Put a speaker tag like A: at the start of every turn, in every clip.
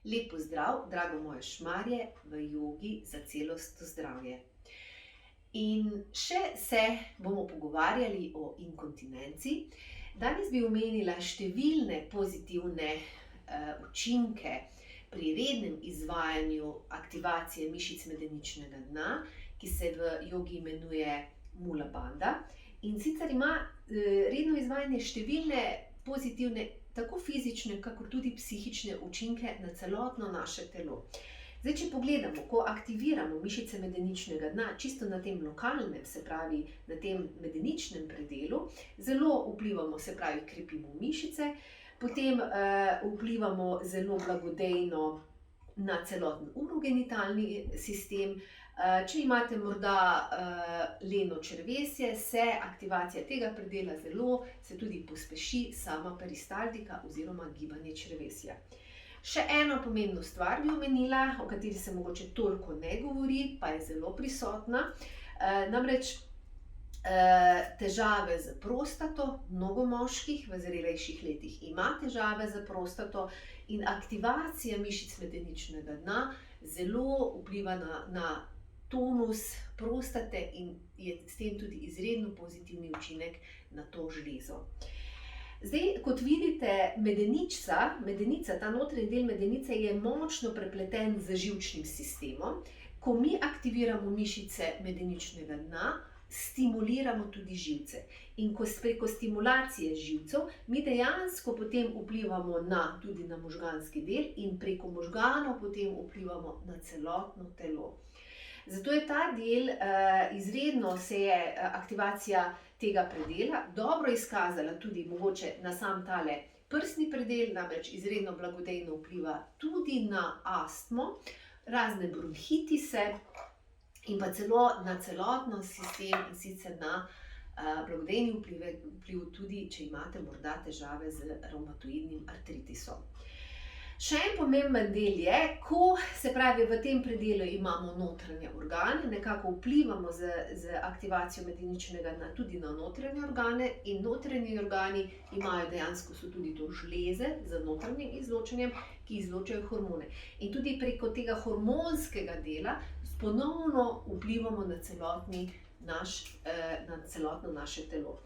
A: Lep pozdrav, drago moje šmarje, v jogi za celostno zdravje. In še se bomo pogovarjali o inkontinenci. Danes bi omenila številne pozitivne učinke pri rednem izvajanju aktivacije mišic medeničnega dna, ki se v jogi imenuje Mula Bandha. In sicer ima redno izvajanje številne pozitivne, tako fizične, kakor tudi psihične učinke na celotno naše telo. Zdaj, če pogledamo, ko aktiviramo mišice medeničnega dna, čisto na tem lokalnem, se pravi na tem medeničnem predelu, zelo vplivamo, se pravi, krepimo mišice, potem vplivamo zelo blagodejno na celoten urogenitalni sistem. Če imate morda leno črevesje, se aktivacija tega predela se tudi pospeši sama peristaltika oziroma gibanje črevesja. Še eno pomembno stvar bi omenila, o kateri se mogoče toliko ne govori, pa je zelo prisotna. Namreč težave z prostato, mnogo moških v zrelejših letih ima težave z prostato in aktivacija mišic medeničnega dna zelo vpliva na tonus prostate in je s tem tudi izredno pozitivni učinek na to žlezo. Zdaj, kot vidite, medenica, ta notranji del medenice je močno prepleten z živčnim sistemom. Ko mi aktiviramo mišice medeničnega dna, stimuliramo tudi živce. In preko stimulacije živcev mi dejansko potem vplivamo tudi na možganski del in preko možganov potem vplivamo na celotno telo. Zato je ta del, izredno se je aktivacija tega predela dobro izkazala tudi mogoče na sam tale prsni predel, namreč izredno blagodejno vpliva tudi na astmo, razne bronhitise in pa celo na celotno sistem in sicer na blagodejni vpliv tudi, če imate morda težave z revmatoidnim artritisom. Še en pomemben del je, ko se pravi v tem predelu imamo notranje organe, nekako vplivamo z aktivacijo medeničnega dna tudi na notranje organe in notranji organi imajo dejansko so tudi to žleze z notranjim izločanjem, ki izločajo hormone. In tudi preko tega hormonskega dela ponovno vplivamo na celotno naše telo.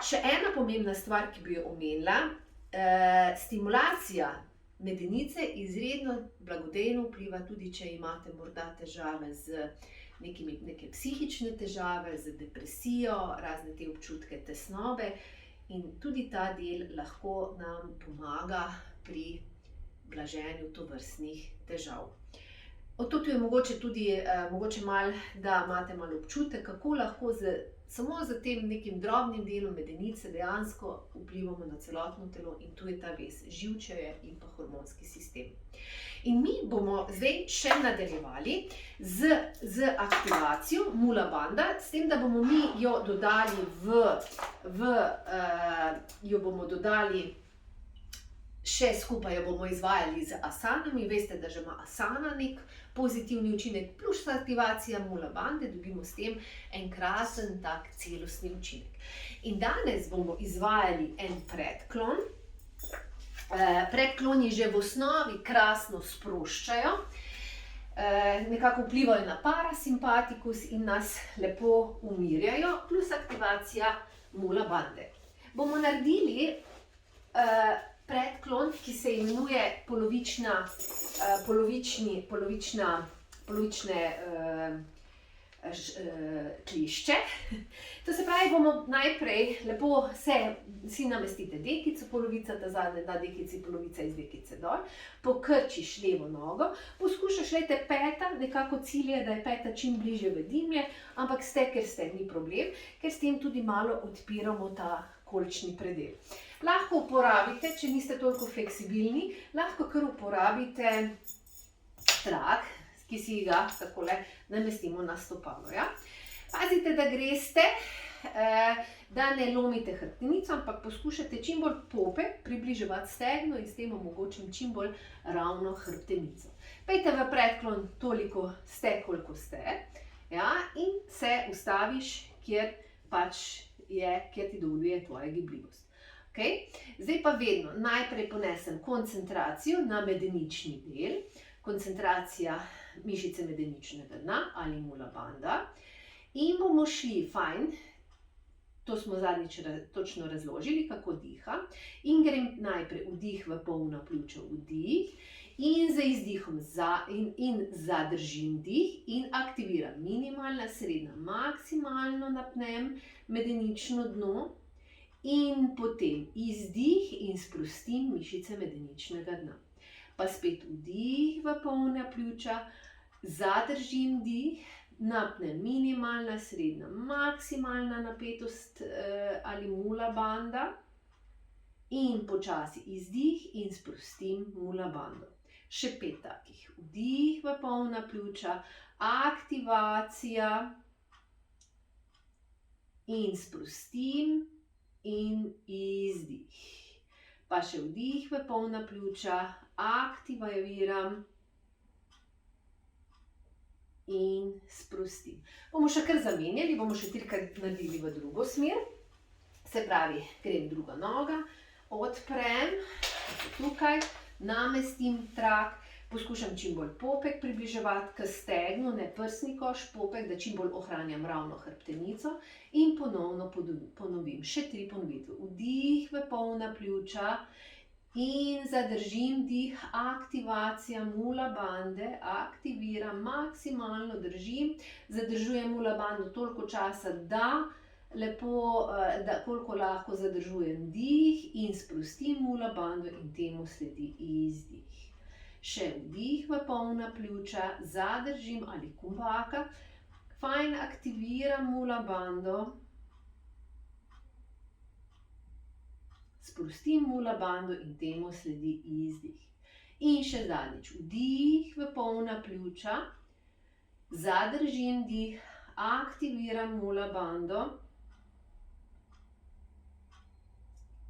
A: Še ena pomembna stvar, ki bi jo omenila, stimulacija medenice izredno blagodejno vpliva tudi, če imate morda težave z neke psihične težave, z depresijo, razne te občutke tesnobe in tudi ta del lahko nam pomaga pri blaženju tovrstnih težav. Od tu je mogoče tudi malo, da imate malo občutek, kako lahko samo z tem nekim drobnim delom medenice dejansko vplivamo na celotno telo in tu je ta vez, živčevje in pa hormonski sistem. In mi bomo zdaj še nadaljevali z aktivacijo Mula Bandha, s tem, da bomo mi jo dodali še skupaj jo bomo izvajali z asanami. Veste, da že ima asana nek pozitivni učinek, plus aktivacija Mula Bandhe, dobimo s tem enkraten tak celostni učinek. In danes bomo izvajali en predklon. Predkloni že v osnovi krasno sproščajo, nekako vplivajo na parasimpatikus in nas lepo umirjajo, plus aktivacija Mula Bandhe. Bomo naredili predklon, ki se imenuje polovične klišče. To se pravi, bomo najprej lepo si namestite dekico, polovica ta zadnja, da dekici polovica iz dekice dol, pokrčiš levo nogo, poskušaš, peta, nekako cilj je, da je peta čim bližje v dimlje, ampak ker ni problem, ker s tem tudi malo odpiramo ta kolčni predel. Lahko uporabite, če niste toliko fleksibilni, lahko kar uporabite trak, ki si ga takole namestimo na stopalo. Pazite, da greste, da ne lomite hrbtenico, ampak poskušate čim bolj pope približevati stegno in s tem omogočim čim bolj ravno hrbtenico. Pejte v predklon toliko ste, koliko ste, in se ustaviš, kjer ti dovoljuje tvoja gibljivost. Okay? Zdaj pa vedno najprej ponesem koncentracijo na medenični del, koncentracija mišice medeničnega dna ali mula banda. In bomo šli, fajn, to smo zadnjič točno razložili, kako diha. In grem najprej vdih v polna pljuča, vdih. In z izdihom zadržim dih in aktiviram minimalna, srednja, maksimalno napnem medenično dno. In potem izdih in sprostim mišice medeničnega dna. Pa spet vdih v polna pljuča, zadržim dih, napnem minimalna, srednja, maksimalna napetost ali mula banda. In počasi izdih in sprostim mula bando. Še 5 takih. Vdih v polna pljuča, aktivacija in sprostim. In izdih. Pa še vdih v polna pljuča, aktiviram in sprostim. Bomo še kar zamenjali, bomo še 3-krat naredili v drugo smer. Se pravi, grem druga noga, odprem, tukaj, namestim trak, poskušam čim bolj popek približevati k stegnu, ne prsni koš, popek, da čim bolj ohranjam ravno hrbtenico in ponovno ponovim. Še 3 ponovitve. Vdih v polna pljuča in zadržim dih, aktivacija mula bande, aktiviram, maksimalno držim, zadržujem mula bando toliko časa, da koliko lahko zadržujem dih in sprostim mula bando in temu sledi izdih. Še vdih v polna pljuča, zadržim ali kumbhaka, fajn aktiviram mula bando, sprostim mula bando in temu sledi izdih. In še zadnjič, vdih v polna pljuča, zadržim dih, aktiviram mula bando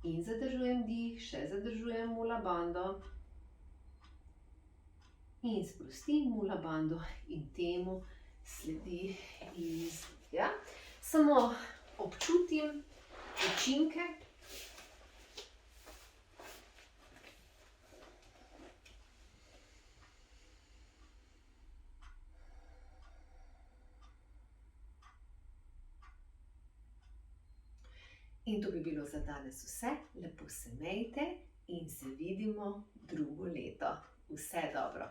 A: in zadržujem dih, še zadržujem mula bando. In sprostim mula bando in temu sledi izdih. Ja? Samo občutim učinke. In to bi bilo za danes vse. Lepo se imejte in se vidimo drugo leto. Vse dobro.